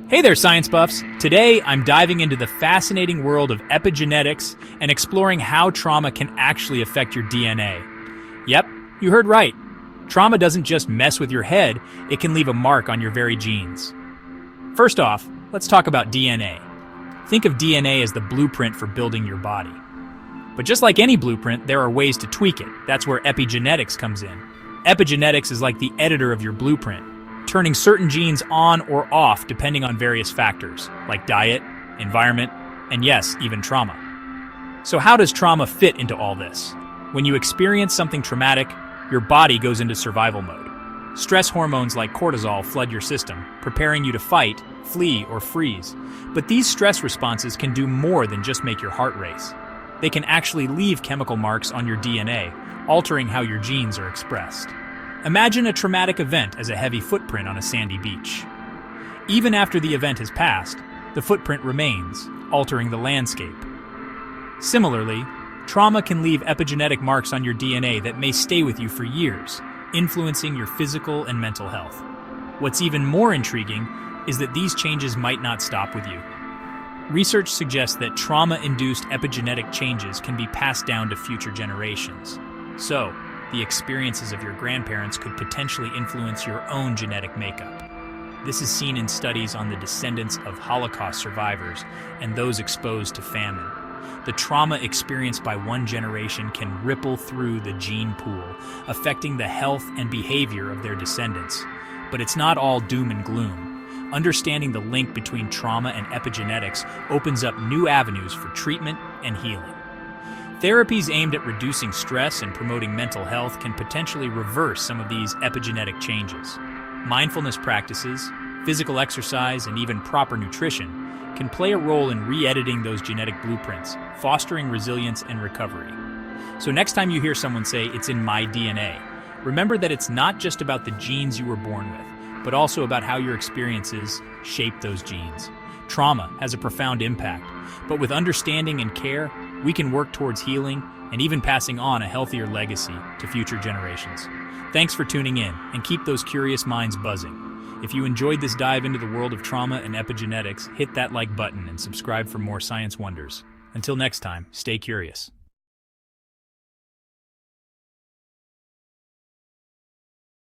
Hey there, science buffs! Today, I'm diving into the fascinating world of epigenetics and exploring how trauma can actually affect your DNA. Yep, you heard right. Trauma doesn't just mess with your head, it can leave a mark on your very genes. First off, let's talk about DNA. Think of DNA as the blueprint for building your body. But just like any blueprint, there are ways to tweak it. That's where epigenetics comes in. Epigenetics is like the editor of your blueprint, turning certain genes on or off depending on various factors, like diet, environment, and yes, even trauma. So how does trauma fit into all this? When you experience something traumatic, your body goes into survival mode. Stress hormones like cortisol flood your system, preparing you to fight, flee, or freeze. But these stress responses can do more than just make your heart race. They can actually leave chemical marks on your DNA, altering how your genes are expressed. Imagine a traumatic event as a heavy footprint on a sandy beach. Even after the event has passed, the footprint remains, altering the landscape. Similarly, trauma can leave epigenetic marks on your DNA that may stay with you for years, influencing your physical and mental health. What's even more intriguing is that these changes might not stop with you. Research suggests that trauma-induced epigenetic changes can be passed down to future generations. So, the experiences of your grandparents could potentially influence your own genetic makeup. This is seen in studies on the descendants of Holocaust survivors and those exposed to famine. The trauma experienced by one generation can ripple through the gene pool, affecting the health and behavior of their descendants. But it's not all doom and gloom. Understanding the link between trauma and epigenetics opens up new avenues for treatment and healing. Therapies aimed at reducing stress and promoting mental health can potentially reverse some of these epigenetic changes. Mindfulness practices, physical exercise, and even proper nutrition can play a role in re-editing those genetic blueprints, fostering resilience and recovery. So next time you hear someone say, "It's in my DNA," remember that it's not just about the genes you were born with, but also about how your experiences shape those genes. Trauma has a profound impact, but with understanding and care, we can work towards healing and even passing on a healthier legacy to future generations. Thanks for tuning in, and keep those curious minds buzzing. If you enjoyed this dive into the world of trauma and epigenetics, hit that like button and subscribe for more science wonders. Until next time, stay curious.